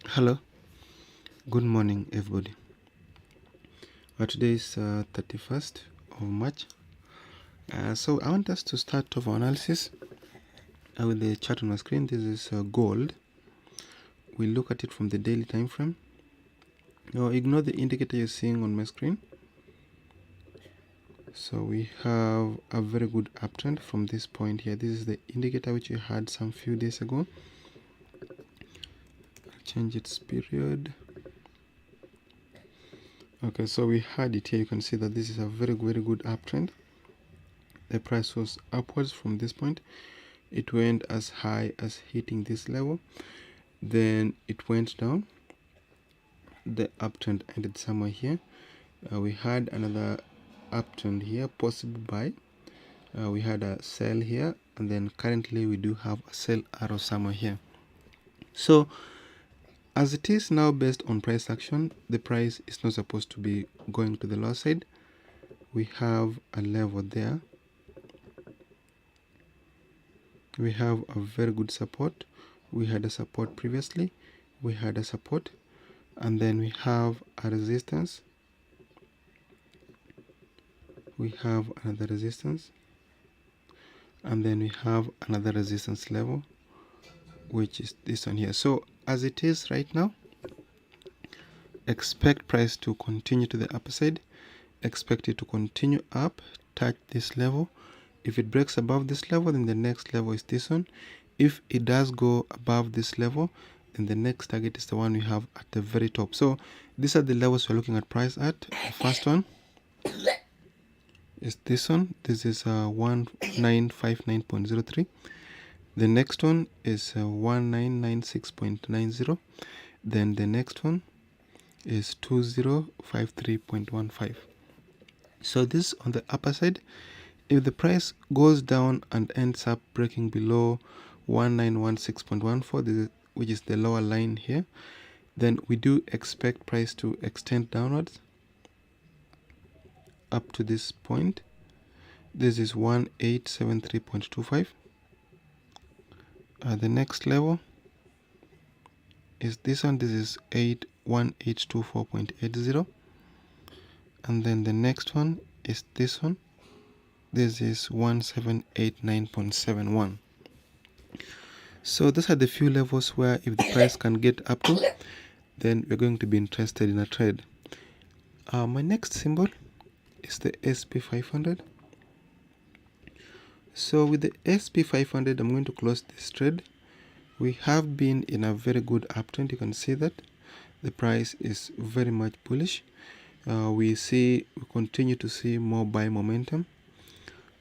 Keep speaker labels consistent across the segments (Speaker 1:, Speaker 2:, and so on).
Speaker 1: Hello, good morning, everybody. Today is 31st of March. So I want us to start off our analysis with the chart on my screen. This is gold. We look at it from the daily time frame. Now ignore the indicator you're seeing on my screen. So we have a very good uptrend from this point here. This is the indicator which we had some few days ago. I'll change its period. Okay, so we had it here. You can see that this is a very good uptrend. The price was upwards from this point. It went as high as hitting this level, then it went down. The uptrend ended somewhere here. We had another uptrend here, possible buy. We had a sell here, and then currently we do have a sell arrow somewhere here. So as it is now, based on price action, the price is not supposed to be going to the lower side. We have a level there. We have a very good support. We had a support previously. We had a support, and then we have a resistance. We have another resistance, and then we have another resistance level, which is this one here. So as it is right now, expect price to continue to the upper side. Expect it to continue up, touch this level. If it breaks above this level, then the next level is this one. If it does go above this level, then the next target is the one we have at the very top. So these are the levels we're looking at price at. The first one is this one. This is 1959.03. The next one is 1996.90. Then the next one is 2053.15. So this on the upper side. If the price goes down and ends up breaking below 1916.14, which is the lower line here, then we do expect price to extend downwards up to this point. This is 1873.25. The next level is this one. This is 1824.80. And then the next one is this one. This is 1789.71. So those are the few levels where if the price can get up to, then we're going to be interested in a trade. My next symbol is the SP500. So with the SP500, I'm going to close this trade. We have been in a very good uptrend. You can see that the price is very much bullish. We continue to see more buy momentum.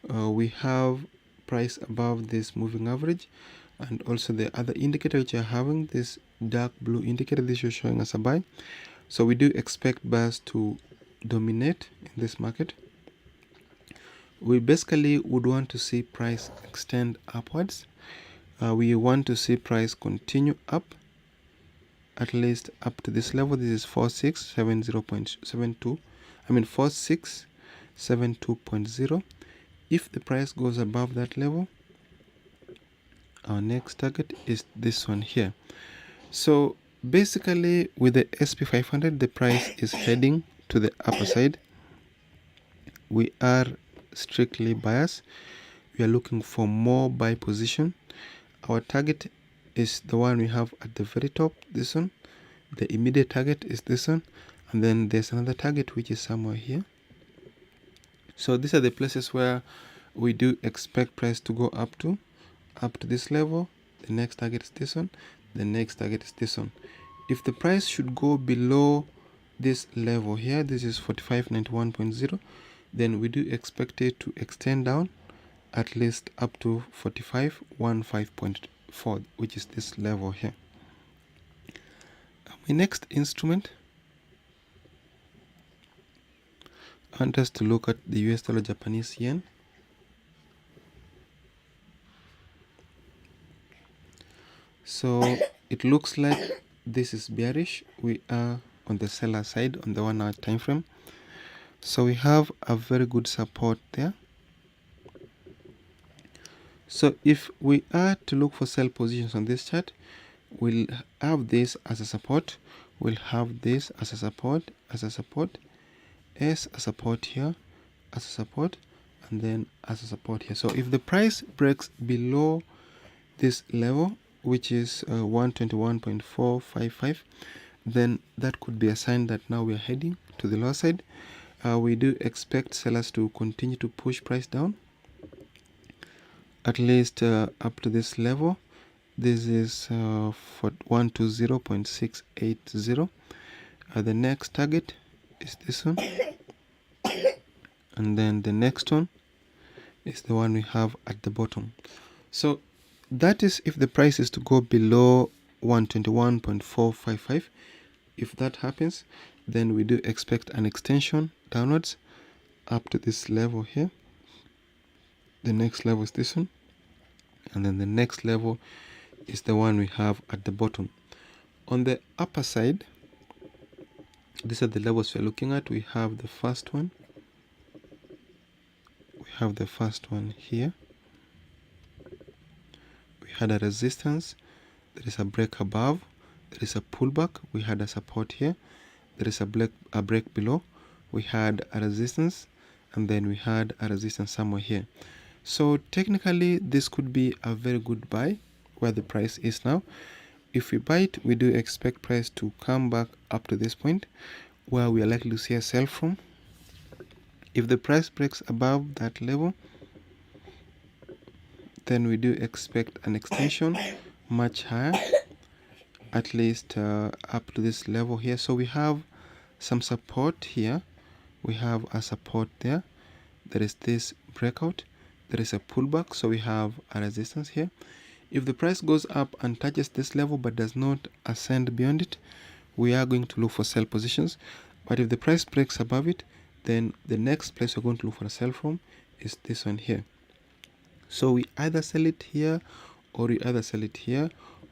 Speaker 1: We have price above this moving average, and also the other indicator which are having this dark blue indicator, this is showing us a buy. So we do expect buyers to dominate in this market. We basically would want to see price extend upwards. We want to see price continue up, at least up to this level. This is 4670.72. I mean 4672.0. If the price goes above that level, our next target is this one here. So basically with the SP500, the price is heading to the upper side. We are strictly buyers. We are looking for more buy position. Our target is the one we have at the very top, this one. The immediate target is this one, and then there's another target which is somewhere here. So these are the places where we do expect price to go up to this level. The next target is this one. The next target is this one. If the price should go below this level here, this is 4591.0, then we do expect it to extend down at least up to 4515.4, which is this level here. My next instrument, I want us to look at the US dollar Japanese yen. So it looks like this is bearish. We are on the seller side on the 1 hour time frame. So we have a very good support there. So if we are to look for sell positions on this chart, we'll have this as a support, we'll have this as a support, S a support here, as a support, and then as a support here. So if the price breaks below this level, which is 121.455, then that could be a sign that now we are heading to the lower side. We do expect sellers to continue to push price down, at least up to this level. This is for 120.680. The next target is this one, and then the next one is the one we have at the bottom. So that is if the price is to go below 121.455. If that happens, then we do expect an extension downwards up to this level here. The next level is this one, and then the next level is the one we have at the bottom. On the upper side, these are the levels we're looking at. We have the first one. We have the first one here. We had a resistance. There is a break above. There is a pullback. We had a support here. There is a break below. We had a resistance, and then we had a resistance somewhere here. So technically, this could be a very good buy where the price is now. If we buy it, we do expect price to come back up to this point where we are likely to see a sell from. If the price breaks above that level, then we do expect an extension much higher, at least up to this level here. So we have some support here. We have a support there. There is this breakout. There is a pullback. So we have a resistance here. If the price goes up and touches this level but does not ascend beyond it, we are going to look for sell positions. But if the price breaks above it, then the next place we're going to look for a sell from is this one here. So we either sell it here, or you either sell it here,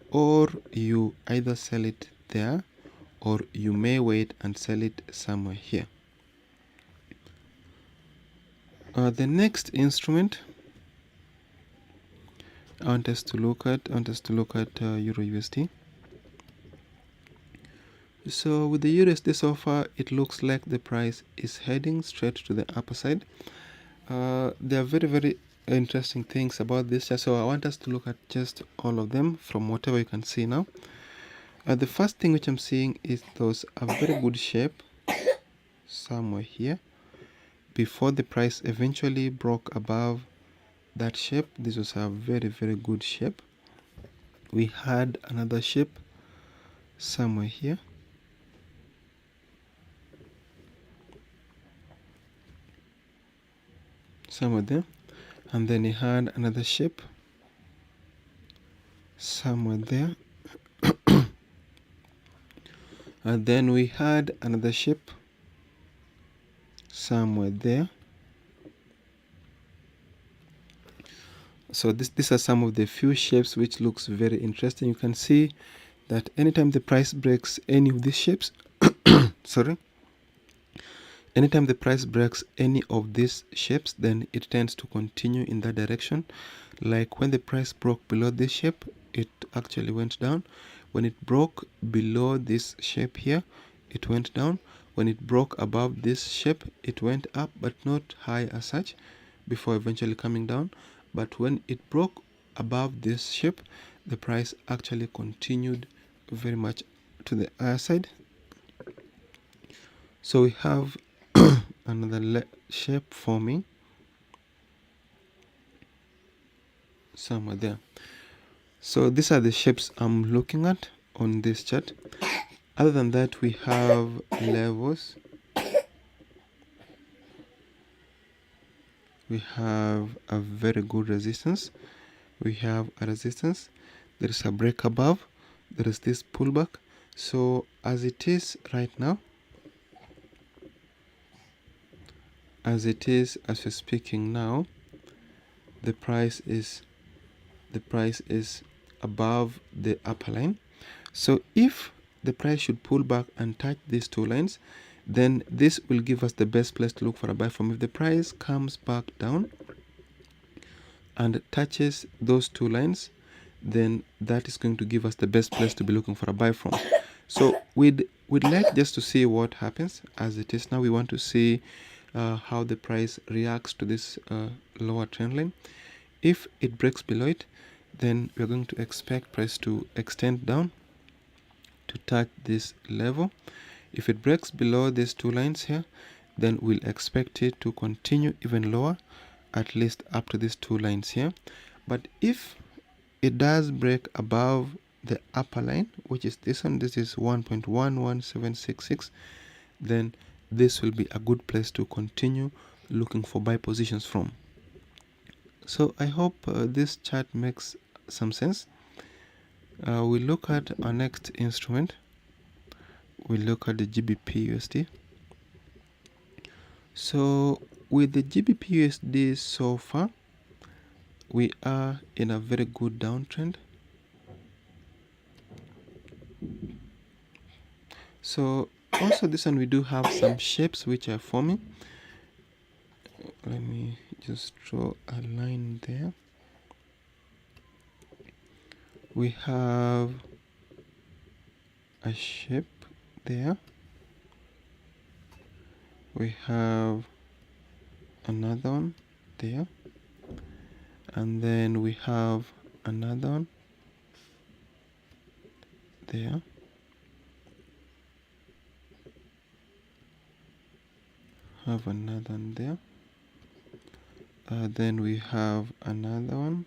Speaker 1: or you either sell it there, or you may wait and sell it somewhere here. The next instrument I want us to look at Euro USD. So with the USD so far, it looks like the price is heading straight to the upper side. There are very interesting things about this. So I want us to look at just all of them from whatever you can see now. The first thing which I'm seeing is those a very good shape somewhere here before the price eventually broke above that shape. This was a very good shape. We had another shape somewhere here. Somewhere there. And then he had another shape somewhere there. And then we had another shape somewhere there. So these are some of the few shapes which looks very interesting. You can see that anytime the price breaks any of these shapes, anytime the price breaks any of these shapes, then it tends to continue in that direction. Like when the price broke below this shape, it actually went down. When it broke below this shape here, it went down. When it broke above this shape, it went up, but not high as such, before eventually coming down. But when it broke above this shape, the price actually continued very much to the higher side. So we have another shape forming somewhere there. So these are the shapes I'm looking at on this chart. Other than that, we have levels. We have a very good resistance. We have a resistance. There is a break above. There is this pullback. So as it is right now, as we're speaking now, the price is above the upper line. So if the price should pull back and touch these two lines, then this will give us the best place to look for a buy from. If the price comes back down and touches those two lines, then that is going to give us the best place to be looking for a buy from. So we'd like just to see what happens. As it is now, we want to see how the price reacts to this lower trend line. If it breaks below it, then we're going to expect price to extend down to touch this level. If it breaks below these two lines here, then we'll expect it to continue even lower, at least up to these two lines here. But if it does break above the upper line, which is this one, this is 1.11766, then this will be a good place to continue looking for buy positions from. So I hope this chart makes some sense. We look at our next instrument. We look at the GBP USD. So with the GBP USD so far, we are in a very good downtrend. So also this one, we do have some shapes which are forming. Let me just draw a line there. We have a shape there. We have another one there, and then we have another one there. Have another one there. Then we have another one.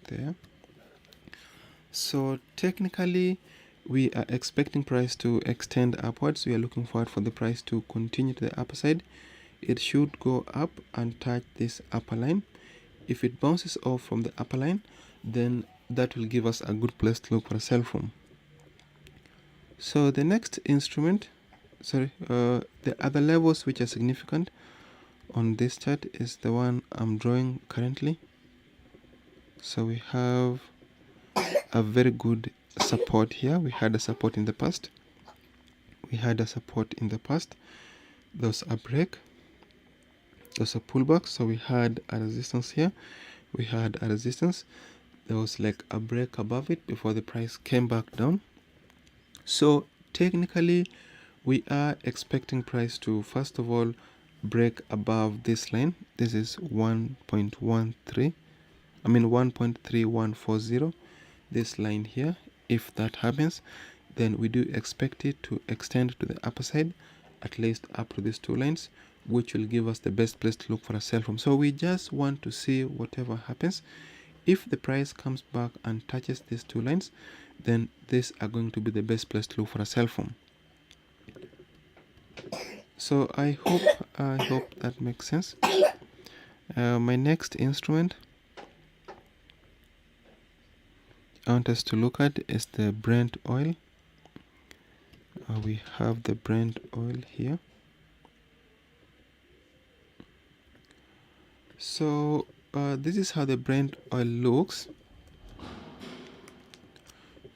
Speaker 1: There. So technically, we are expecting price to extend upwards. We are looking forward for the price to continue to the upper side. It should go up and touch this upper line. If it bounces off from the upper line, then that will give us a good place to look for a sell from. So the next instrument, the other levels which are significant on this chart is the one I'm drawing currently. So we have a very good support here. We had a support in the past. There was a break. There was a pullback. So we had a resistance here. We had a resistance. There was like a break above it before the price came back down. So technically, we are expecting price to first of all break above this line. This is 1.3140, this line here. If that happens, then we do expect it to extend to the upper side, at least up to these two lines, which will give us the best place to look for a sell from. So we just want to see whatever happens. If the price comes back and touches these two lines, then these are going to be the best place to look for a sell from. So I hope that makes sense. My next instrument I want us to look at is the Brent oil. We have the Brent oil here. So this is how the Brent oil looks.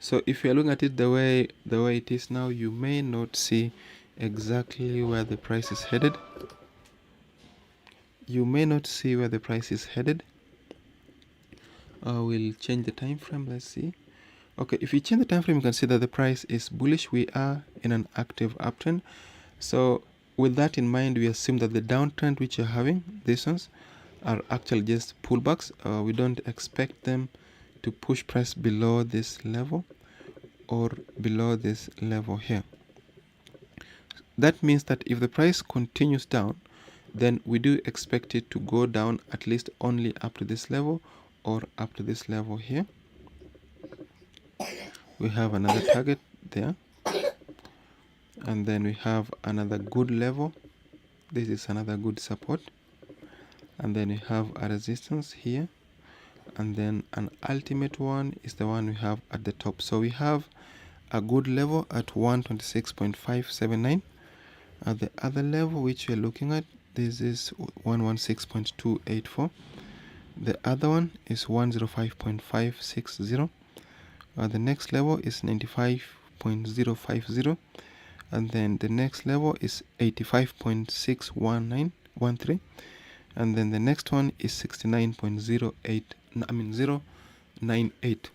Speaker 1: So if you're looking at it the way it is now, you may not see exactly where the price is headed. We'll change the time frame. Let's see. Okay, if you change the time frame, you can see that the price is bullish. We are in an active uptrend. So with that in mind, we assume that the downtrend which you're having, these ones, are actually just pullbacks. We don't expect them to push price below this level or below this level here. That means that if the price continues down, then we do expect it to go down at least only up to this level or up to this level here. We have another target there, and then we have another good level. This is another good support, and then we have a resistance here, and then an ultimate one is the one we have at the top. So we have a good level at 126.579. The other level which we're looking at, this is 116.284. The other one is 105.560. The next level is 95.050, and then the next level is 85.613, and then the next one is 69.08, I mean 098.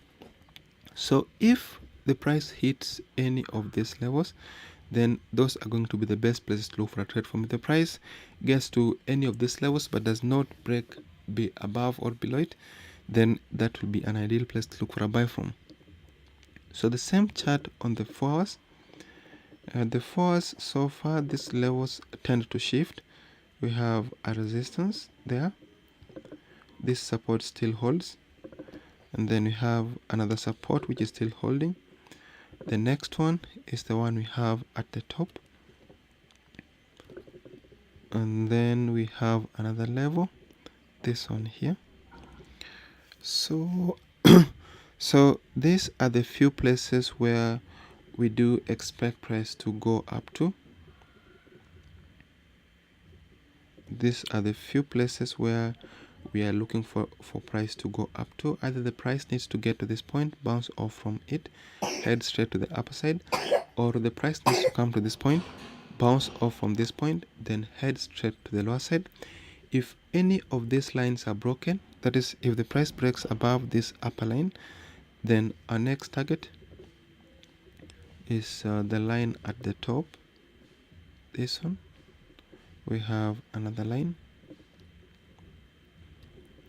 Speaker 1: So if the price hits any of these levels, then those are going to be the best places to look for a trade from. If the price gets to any of these levels but does not break be above or below it, then that will be an ideal place to look for a buy from. So the same chart on the 4 hours. The 4 hours, so far these levels tend to shift. We have a resistance there. This support still holds, and then we have another support which is still holding. The next one is the one we have at the top, and then we have another level, this one here. So so these are the few places where we do expect price to go up to. These are the few places where we are looking for price to go up to. Either the price needs to get to this point, bounce off from it, head straight to the upper side, or the price needs to come to this point, bounce off from this point, then head straight to the lower side. If any of these lines are broken, that is, if the price breaks above this upper line, then our next target is the line at the top, this one. We have another line,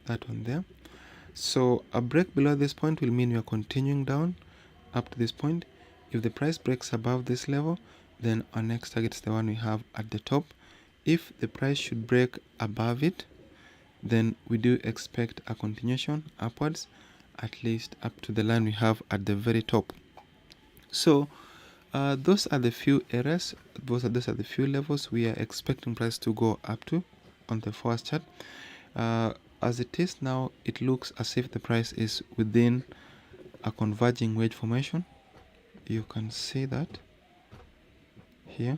Speaker 1: that one there. So a break below this point will mean we are continuing down up to this point. If the price breaks above this level, then our next target is the one we have at the top. If the price should break above it, then we do expect a continuation upwards, at least up to the line we have at the very top. So those are the few areas, those are the few levels we are expecting price to go up to on the 4 hours chart. As it is now, it looks as if the price is within a converging wedge formation. You can see that here.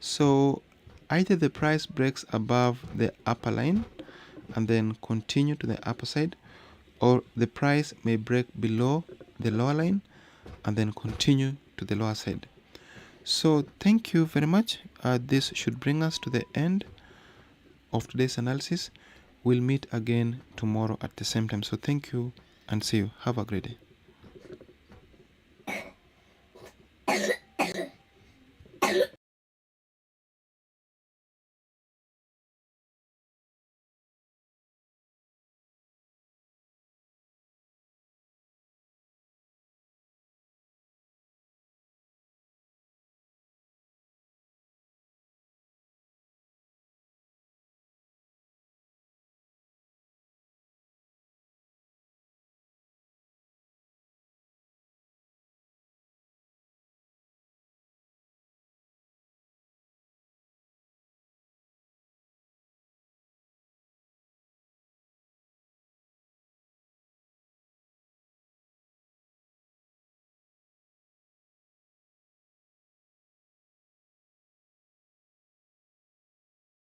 Speaker 1: So either the price breaks above the upper line and then continue to the upper side, or the price may break below the lower line and then continue to the lower side. So thank you very much. This should bring us to the end of today's analysis. We'll meet again tomorrow at the same time. So thank you and see you. Have a great day.